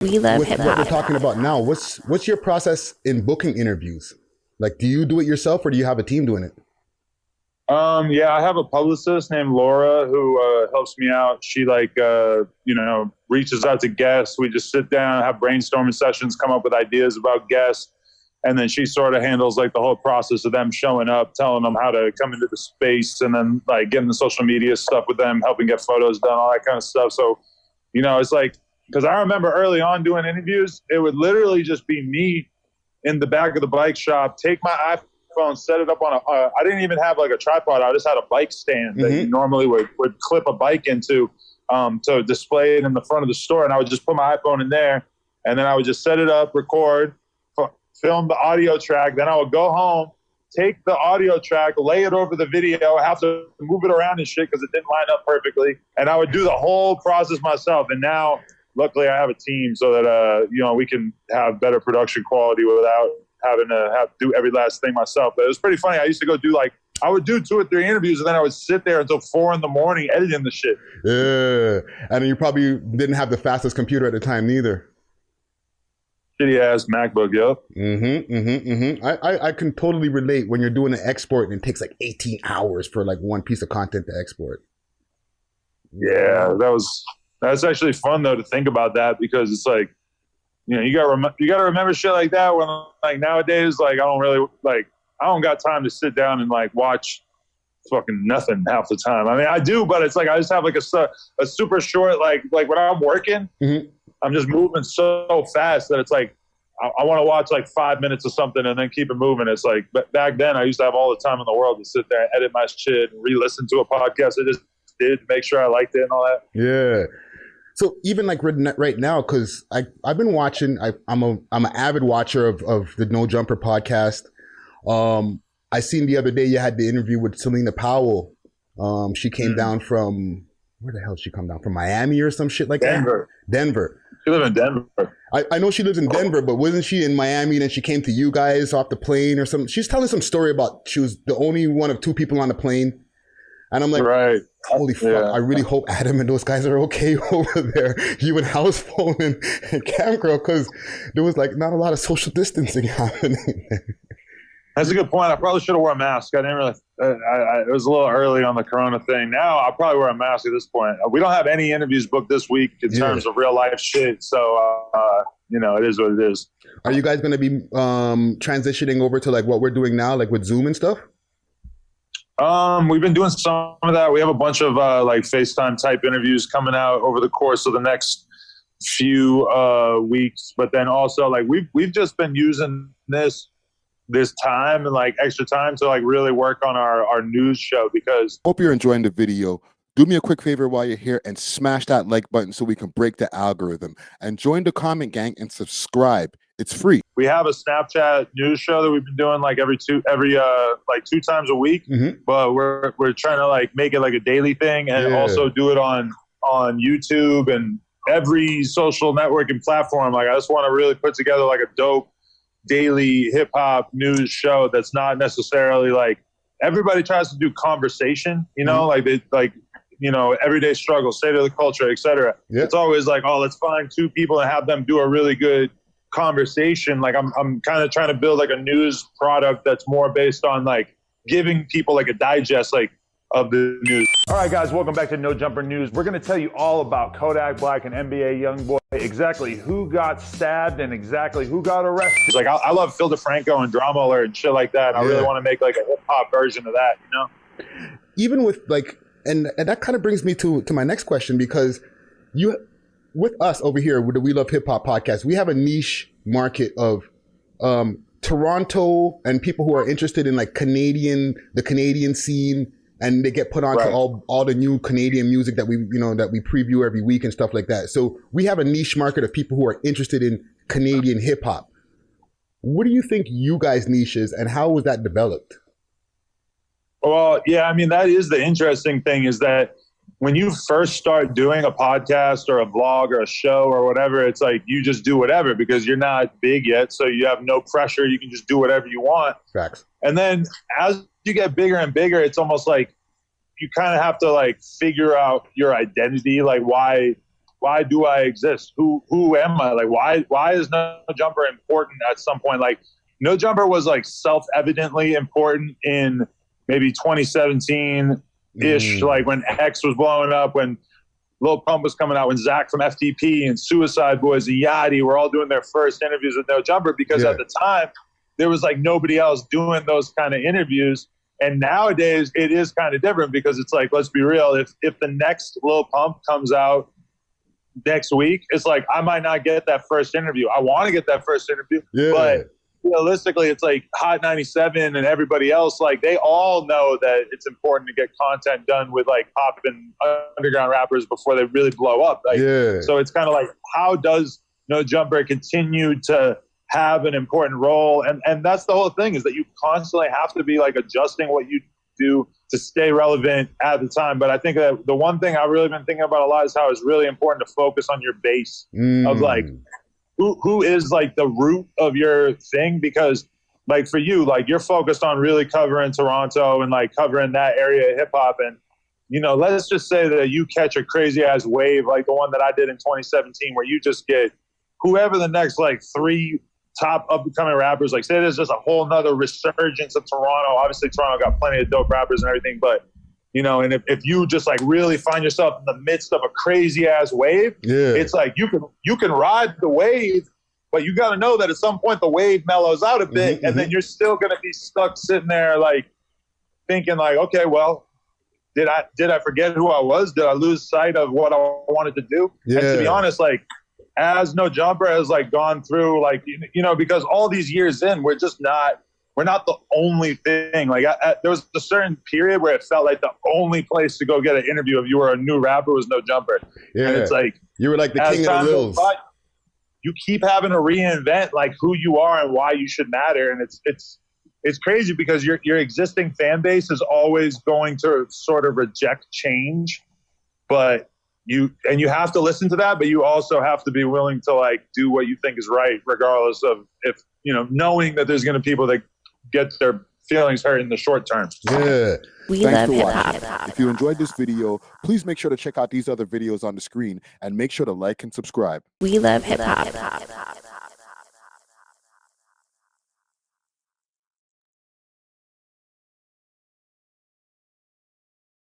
We love hip With what we're hop. talking about now, what's your process in booking interviews? Like, do you do it yourself or do you have a team doing it? Yeah, I have a publicist named Laura who helps me out. She reaches out to guests. We just sit down, have brainstorming sessions, come up with ideas about guests. And then she sort of handles like the whole process of them showing up, telling them how to come into the space, and then like getting the social media stuff with them, helping get photos done, all that kind of stuff. So, it's like, because I remember early on doing interviews, it would literally just be me in the back of the bike shop, take my iPhone, set it up on I didn't even have like a tripod. I just had a bike stand that you normally would clip a bike into to display it in the front of the store. And I would just put my iPhone in there, and then I would just set it up, record, film the audio track. Then I would go home, take the audio track, lay it over the video. I have to move it around and shit because it didn't line up perfectly. And I would do the whole process myself. And now, luckily, I have a team so that we can have better production quality without having to have to do every last thing myself. But it was pretty funny. I used to go do I would do 2 or 3 interviews, and then I would sit there until 4 a.m. editing the shit. Yeah, and you probably didn't have the fastest computer at the time neither. Shitty ass MacBook, yo. I can totally relate when you're doing an export and it takes like 18 hours for like one piece of content to export. Yeah, that's actually fun though to think about that, because it's like, you gotta remember shit like that when like nowadays, like I don't got time to sit down and like watch fucking nothing half the time. I mean, I do, but it's like I just have like a super short like when I'm working. I'm just moving so fast that it's like I want to watch like 5 minutes of something and then keep it moving. It's like, but back then I used to have all the time in the world to sit there and edit my shit and re-listen to a podcast I just did to make sure I liked it and all that. Yeah. So even like right now, because I've been watching, I'm an avid watcher of the No Jumper podcast. I seen the other day you had the interview with Selena Powell. She came down from, where the hell did she come down from? Miami or some shit like Denver. that? Denver. She lives in Denver. I know she lives in Denver, but wasn't she in Miami? Then she came to you guys off the plane or something. She's telling some story about she was the only one of 2 people on the plane. And I'm like, right. Holy fuck, yeah. I really hope Adam and those guys are okay over there. You and House Phone and Cam Girl, because there was like not a lot of social distancing happening. That's a good point. I probably should have worn a mask. I didn't really. It was a little early on the Corona thing. Now I'll probably wear a mask at this point. We don't have any interviews booked this week in terms of real life shit. So it is what it is. Are you guys going to be transitioning over to like what we're doing now, like with Zoom and stuff? We've been doing some of that. We have a bunch of like FaceTime type interviews coming out over the course of the next few weeks. But then also like we've just been using this time and like extra time to like really work on our news show, because hope you're enjoying the video. Do me a quick favor while you're here and smash that like button so we can break the algorithm, and join the comment gang and subscribe. It's free. We have a Snapchat news show that we've been doing like every 2 times a week, but we're trying to like make it like a daily thing, and also do it on YouTube and every social networking platform. Like I just want to really put together like a dope daily hip hop news show that's not necessarily like everybody tries to do conversation, everyday struggle, state of the culture, etc. It's always like, oh, let's find 2 people and have them do a really good conversation. Like I'm kind of trying to build like a news product that's more based on like giving people like a digest like of the news. All right, guys, welcome back to No Jumper News. We're going to tell you all about Kodak Black and NBA YoungBoy, exactly who got stabbed and exactly who got arrested. It's like I love Phil DeFranco and Drama Alert and shit like that. I really want to make like a hip hop version of that, Even with like, and that kind of brings me to my next question, because with us over here with the We Love Hip Hop podcast, we have a niche market of Toronto and people who are interested in like the Canadian scene, and they get put on to all the new Canadian music that we preview every week and stuff like that. So we have a niche market of people who are interested in Canadian hip hop. What do you think you guys' niche is, and how was that developed? Well, yeah, I mean, that is the interesting thing, is that when you first start doing a podcast or a vlog or a show or whatever, it's like you just do whatever because you're not big yet. So you have no pressure. You can just do whatever you want. Facts. And then as you get bigger and bigger, it's almost like you kind of have to like figure out your identity, like why why do I exist? Who am I? Like, why is No Jumper important at some point? Like, No Jumper was like self-evidently important in maybe 2017-ish, like when X was blowing up, when Lil Pump was coming out, when Zach from FTP and Suicide Boys and Yachty were all doing their first interviews with No Jumper, because at the time there was like nobody else doing those kind of interviews. And nowadays it is kind of different, because it's like, let's be real, if the next Lil Pump comes out next week, it's like, I might not get that first interview. I want to get that first interview, but realistically, it's like Hot 97 and everybody else, like they all know that it's important to get content done with like pop and underground rappers before they really blow up. Like, so it's kind of like, how does No Jumper continue to have an important role? And that's the whole thing, is that you constantly have to be like adjusting what you do to stay relevant at the time. But I think that the one thing I've really been thinking about a lot is how it's really important to focus on your base of like, who is like the root of your thing, because like for you, like you're focused on really covering Toronto and like covering that area of hip hop. And, you know, let's just say that you catch a crazy ass wave, like the one that I did in 2017, where you just get whoever the next like 3 top up and coming rappers, like say there's just a whole nother resurgence of Toronto. Obviously Toronto got plenty of dope rappers and everything, but you know, and if you just like really find yourself in the midst of a crazy ass wave, it's like you can ride the wave, but you got to know that at some point the wave mellows out a bit, and then you're still going to be stuck sitting there like thinking like, okay, well, did I forget who I was? Did I lose sight of what I wanted to do? And to be honest, like as No Jumper has like gone through, like, you know, because all these years in, we're not the only thing. Like there was a certain period where it felt like the only place to go get an interview if you were a new rapper was No Jumper. And it's like, you were like the king of the hills. You keep having to reinvent like who you are and why you should matter. And it's crazy, because your existing fan base is always going to sort of reject change, but you have to listen to that, but you also have to be willing to like do what you think is right, regardless of if, you know, knowing that there's going to be people that get their feelings hurt in the short term. We love hip hop. If you enjoyed this video, please make sure to check out these other videos on the screen, and make sure to like and subscribe. We love hip hop.